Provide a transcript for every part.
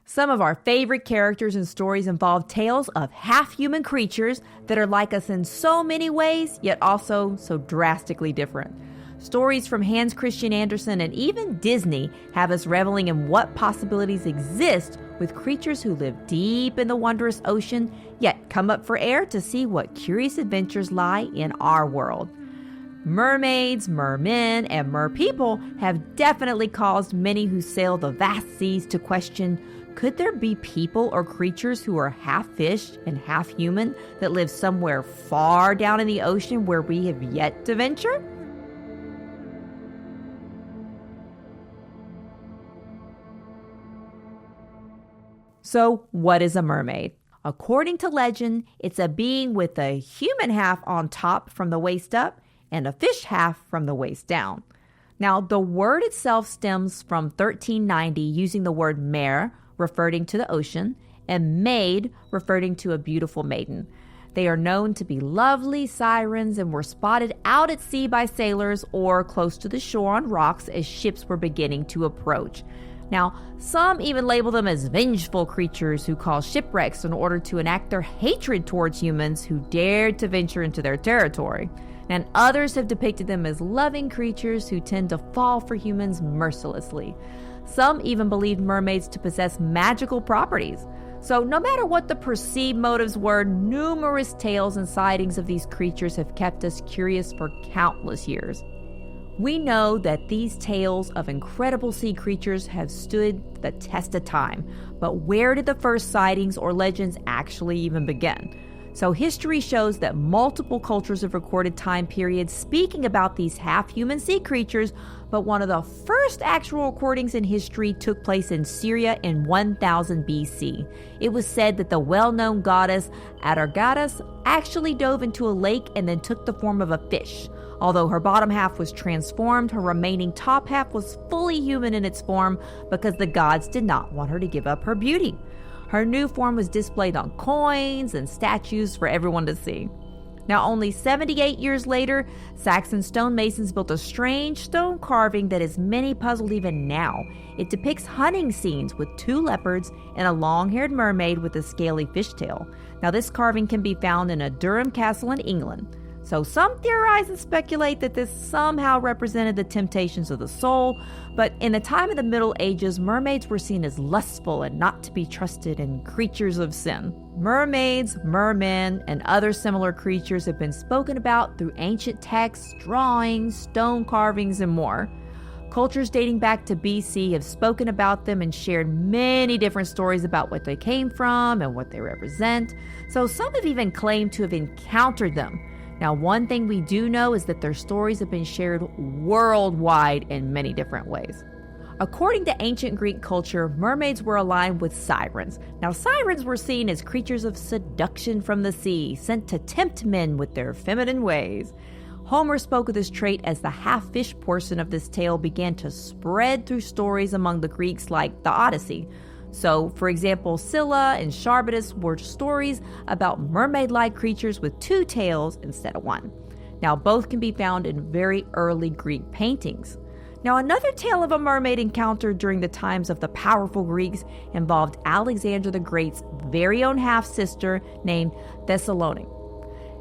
Some of our favorite characters and stories involve tales of half-human creatures that are like us in so many ways, yet also so drastically different. Stories from Hans Christian Andersen and even Disney have us reveling in what possibilities exist with creatures who live deep in the wondrous ocean, yet come up for air to see what curious adventures lie in our world. Mermaids, mermen, and merpeople have definitely caused many who sail the vast seas to question, could there be people or creatures who are half fish and half human that live somewhere far down in the ocean where we have yet to venture? So, what is a mermaid? According to legend, it's a being with a human half on top from the waist up and a fish half from the waist down. Now, the word itself stems from 1390 using the word mer, referring to the ocean, and maid, referring to a beautiful maiden. They are known to be lovely sirens and were spotted out at sea by sailors or close to the shore on rocks as ships were beginning to approach. Now, some even label them as vengeful creatures who cause shipwrecks in order to enact their hatred towards humans who dared to venture into their territory. And others have depicted them as loving creatures who tend to fall for humans mercilessly. Some even believed mermaids to possess magical properties. So no matter what the perceived motives were, numerous tales and sightings of these creatures have kept us curious for countless years. We know that these tales of incredible sea creatures have stood the test of time, but where did the first sightings or legends actually even begin? So history shows that multiple cultures have recorded time periods speaking about these half-human sea creatures, but one of the first actual recordings in history took place in Syria in 1000 BC. It was said that the well-known goddess 𝗪𝗪 actually dove into a lake and then took the form of a fish. Although her bottom half was transformed, her remaining top half was fully human in its form because the gods did not want her to give up her beauty. Her new form was displayed on coins and statues for everyone to see. Now, only 78 years later, Saxon stonemasons built a strange stone carving that has many puzzled even now. It depicts hunting scenes with two leopards and a long-haired mermaid with a scaly fishtail. Now, this carving can be found in a Durham castle in England. So some theorize and speculate that this somehow represented the temptations of the soul, but in the time of the Middle Ages, mermaids were seen as lustful and not to be trusted and creatures of sin. Mermaids, mermen, and other similar creatures have been spoken about through ancient texts, drawings, stone carvings, and more. Cultures dating back to BC have spoken about them and shared many different stories about what they came from and what they represent. So some have even claimed to have encountered them. Now, one thing we do know is that their stories have been shared worldwide in many different ways. According to ancient Greek culture, mermaids were aligned with sirens. Now, sirens were seen as creatures of seduction from the sea, sent to tempt men with their feminine ways. Homer spoke of this trait as the half-fish portion of this tale began to spread through stories among the Greeks like the Odyssey. So, for example, 𝘁𝗍𝗪 and 𝗁𝗵𝘁 were stories about mermaid-like creatures with two tails instead of one. Now, both can be found in very early Greek paintings. Now, another tale of a mermaid encounter during the times of the powerful Greeks involved Alexander the Great's very own half-sister named 𝘁𝗪.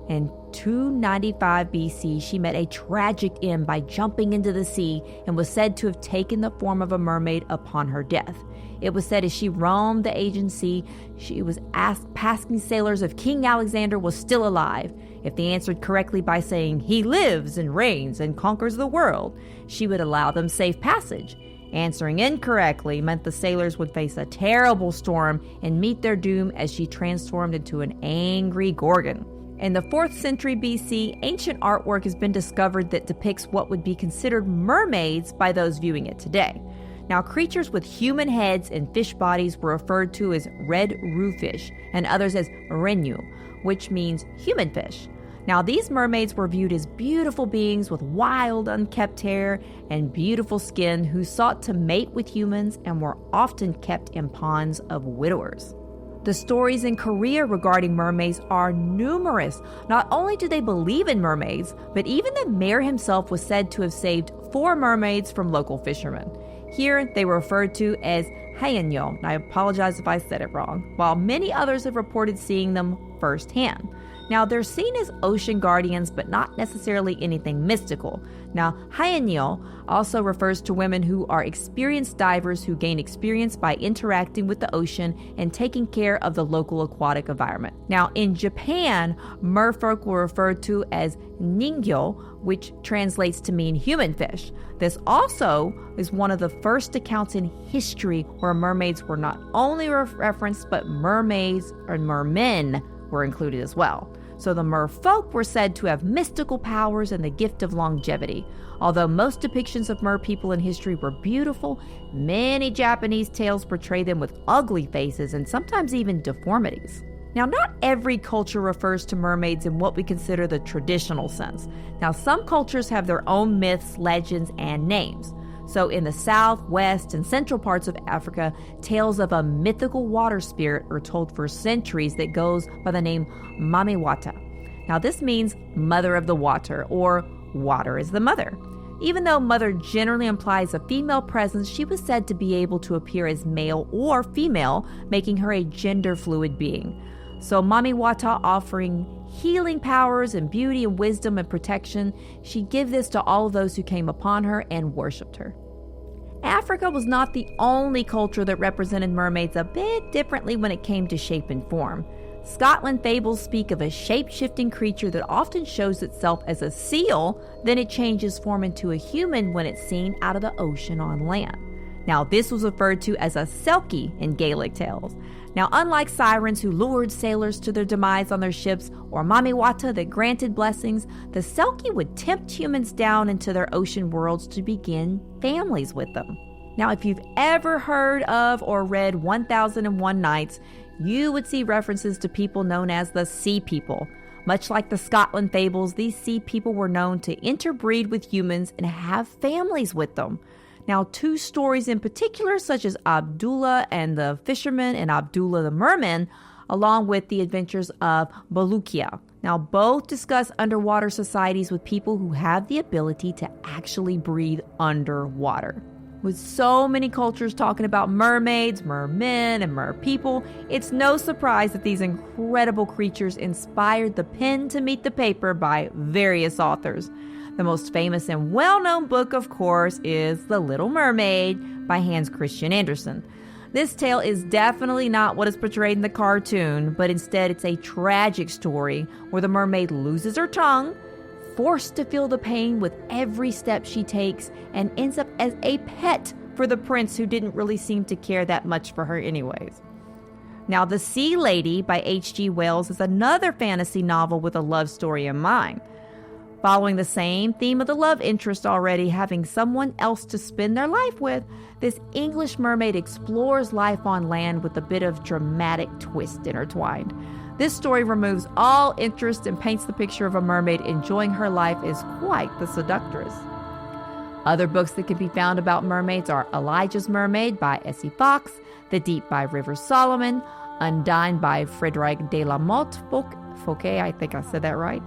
In 295 BC, she met a tragic end by jumping into the sea and was said to have taken the form of a mermaid upon her death. It was said as she roamed the Aegean Sea, she was asking sailors if King Alexander was still alive. If they answered correctly by saying, "He lives and reigns and conquers the world," she would allow them safe passage. Answering incorrectly meant the sailors would face a terrible storm and meet their doom as she transformed into an angry Gorgon. In the 4th century BC, ancient artwork has been discovered that depicts what would be considered mermaids by those viewing it today. Now, creatures with human heads and fish bodies were referred to as red roofish, and others as renyu, which means human fish. Now, these mermaids were viewed as beautiful beings with wild, unkept hair and beautiful skin who sought to mate with humans and were often kept in ponds of widowers. The stories in Korea regarding mermaids are numerous. Not only do they believe in mermaids, but even the mayor himself was said to have saved 4 mermaids from local fishermen. Here, they were referred to as 𝗪𝗪𝗀, and I apologize if I said it wrong, while many others have reported seeing them firsthand. Now, they're seen as ocean guardians, but not necessarily anything mystical. Now, 𝗪𝗪𝗀 also refers to women who are experienced divers who gain experience by interacting with the ocean and taking care of the local aquatic environment. Now, in Japan, merfolk were referred to as ningyo, which translates to mean human fish. This also is one of the first accounts in history where mermaids were not only referenced, but mermaids or mermen were included as well. So the merfolk were said to have mystical powers and the gift of longevity. Although most depictions of mer people in history were beautiful, many Japanese tales portray them with ugly faces and sometimes even deformities. Now, not every culture refers to mermaids in what we consider the traditional sense. Now, some cultures have their own myths, legends, and names. So in the south, west, and central parts of Africa, tales of a mythical water spirit are told for centuries that goes by the name 𝗪𝗵𝘁. Now this means mother of the water, or water is the mother. Even though mother generally implies a female presence, she was said to be able to appear as male or female, making her a gender-fluid being. So 𝗪𝗵𝘁, offering healing powers and beauty and wisdom and protection, she gave this to all of those who came upon her and worshipped her. Africa was not the only culture that represented mermaids a bit differently when it came to shape and form. Scotland fables speak of a shape-shifting creature that often shows itself as a seal, then it changes form into a human when it's seen out of the ocean on land. Now, this was referred to as a 𝘆𝗪𝗂'𝗹𝗵 in Gaelic tales. Now, unlike sirens who lured sailors to their demise on their ships, or 𝗪𝗵𝘁 that granted blessings, the 𝘆𝗪𝗂'𝗹𝗵 would tempt humans down into their ocean worlds to begin families with them. Now, if you've ever heard of or read 1001 Nights, you would see references to people known as the sea people. Much like the Scotland fables, these sea people were known to interbreed with humans and have families with them. Now, two stories in particular, such as Abdullah and the fisherman and Abdullah the merman, along with the adventures of 𝗪𝗁𝗁. Now, both discuss underwater societies with people who have the ability to actually breathe underwater. With so many cultures talking about mermaids, mermen, and merpeople, it's no surprise that these incredible creatures inspired the pen to meet the paper by various authors. The most famous and well-known book, of course, is The Little Mermaid by Hans Christian Andersen. This tale is definitely not what is portrayed in the cartoon, but instead it's a tragic story where the mermaid loses her tongue, forced to feel the pain with every step she takes, and ends up as a pet for the prince who didn't really seem to care that much for her anyways. Now, The Sea Lady by H.G. Wells is another fantasy novel with a love story in mind. Following the same theme of the love interest already having someone else to spend their life with, this English mermaid explores life on land with a bit of dramatic twist intertwined. This story removes all interest and paints the picture of a mermaid enjoying her life as quite the seductress. Other books that can be found about mermaids are Elijah's Mermaid by S.E. Fox, The Deep by River Solomon, Undine by Frédéric de la Motte Fouquet, I think I said that right,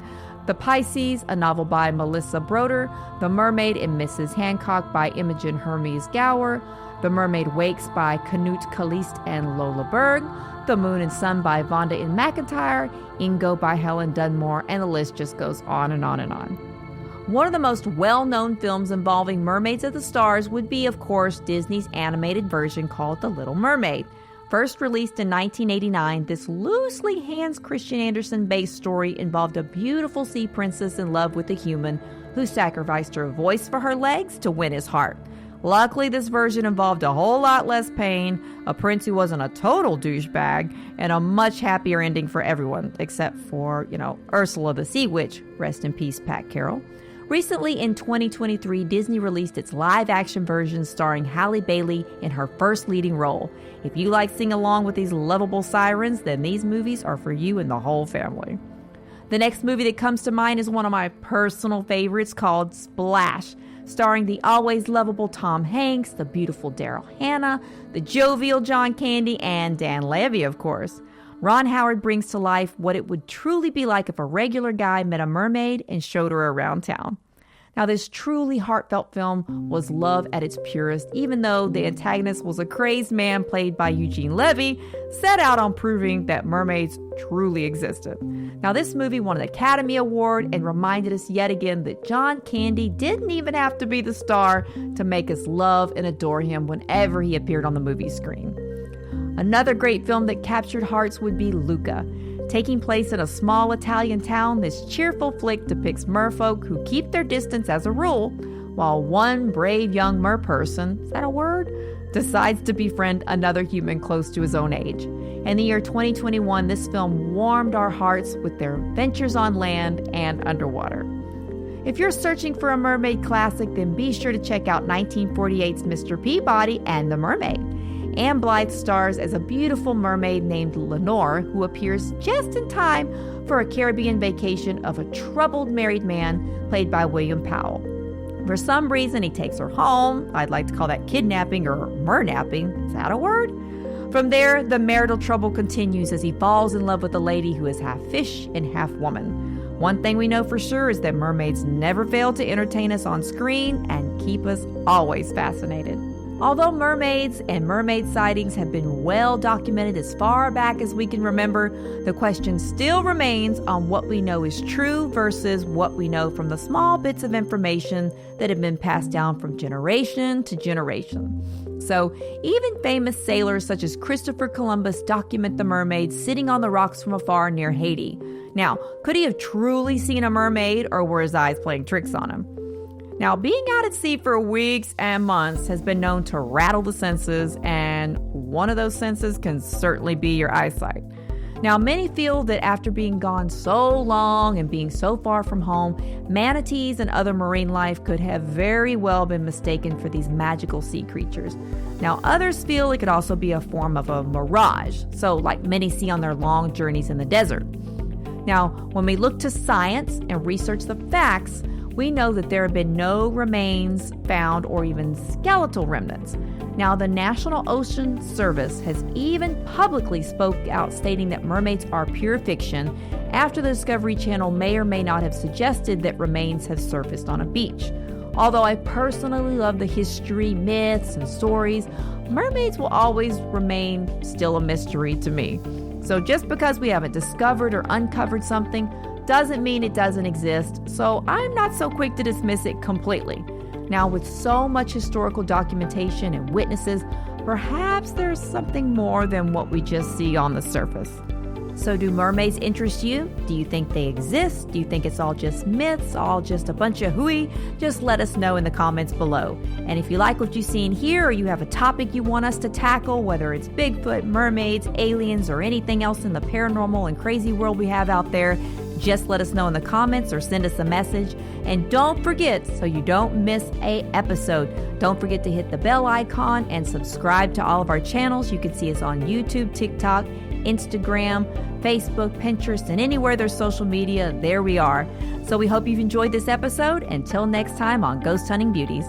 The Pisces, a novel by Melissa Broder, The Mermaid and Mrs. Hancock by Imogen Hermes Gower, The Mermaid Wakes by Knut Kalist and Lola Berg, The Moon and Sun by Vonda and McIntyre, Ingo by Helen Dunmore, and the list just goes on and on and on. One of the most well-known films involving mermaids of the stars would be, of course, Disney's animated version called The Little Mermaid. First released in 1989, this loosely Hans Christian Andersen-based story involved a beautiful sea princess in love with a human who sacrificed her voice for her legs to win his heart. Luckily, this version involved a whole lot less pain, a prince who wasn't a total douchebag, and a much happier ending for everyone, except for, Ursula the Sea Witch. Rest in peace, Pat Carroll. Recently, in 2023, Disney released its live-action version starring Halle Bailey in her first leading role. If you like singing along with these lovable sirens, then these movies are for you and the whole family. The next movie that comes to mind is one of my personal favorites called Splash, starring the always lovable Tom Hanks, the beautiful Daryl Hannah, the jovial John Candy, and Dan Levy, of course. Ron Howard brings to life what it would truly be like if a regular guy met a mermaid and showed her around town. Now, this truly heartfelt film was love at its purest, even though the antagonist was a crazed man played by Eugene Levy, set out on proving that mermaids truly existed. Now, this movie won an Academy Award and reminded us yet again that John Candy didn't even have to be the star to make us love and adore him whenever he appeared on the movie screen. Another great film that captured hearts would be Luca. Taking place in a small Italian town, this cheerful flick depicts merfolk who keep their distance as a rule, while one brave young merperson, is that a word? Decides to befriend another human close to his own age. In the year 2021, this film warmed our hearts with their adventures on land and underwater. If you're searching for a mermaid classic, then be sure to check out 1948's Mr. Peabody and the Mermaid. Anne Blythe stars as a beautiful mermaid named Lenore, who appears just in time for a Caribbean vacation of a troubled married man played by William Powell. For some reason, he takes her home. I'd like to call that kidnapping or mernapping. Is that a word? From there, the marital trouble continues as he falls in love with a lady who is half fish and half woman. One thing we know for sure is that mermaids never fail to entertain us on screen and keep us always fascinated. Although mermaids and mermaid sightings have been well documented as far back as we can remember, the question still remains on what we know is true versus what we know from the small bits of information that have been passed down from generation to generation. So even famous sailors such as Christopher Columbus document the mermaids sitting on the rocks from afar near Haiti. Now, could he have truly seen a mermaid, or were his eyes playing tricks on him? Now, being out at sea for weeks and months has been known to rattle the senses, and one of those senses can certainly be your eyesight. Now, many feel that after being gone so long and being so far from home, manatees and other marine life could have very well been mistaken for these magical sea creatures. Now, others feel it could also be a form of a mirage, so like many see on their long journeys in the desert. Now, when we look to science and research the facts, we know that there have been no remains found or even skeletal remnants. Now, the National Ocean Service has even publicly spoke out stating that mermaids are pure fiction after the Discovery Channel may or may not have suggested that remains have surfaced on a beach. Although I personally love the history, myths, and stories, mermaids will always remain still a mystery to me. So just because we haven't discovered or uncovered something doesn't mean it doesn't exist, so I'm not so quick to dismiss it completely. Now, with so much historical documentation and witnesses, perhaps there's something more than what we just see on the surface. So do mermaids interest you? Do you think they exist? Do you think it's all just myths, all just a bunch of hooey? Just let us know in the comments below. And if you like what you see in here, or you have a topic you want us to tackle, whether it's Bigfoot, mermaids, aliens, or anything else in the paranormal and crazy world we have out there, just let us know in the comments or send us a message. And don't forget, so you don't miss an episode, don't forget to hit the bell icon and subscribe to all of our channels. You can see us on YouTube, TikTok, Instagram, Facebook, Pinterest, and anywhere there's social media, there we are. So we hope you've enjoyed this episode. Until next time on Ghost Hunting Beauties.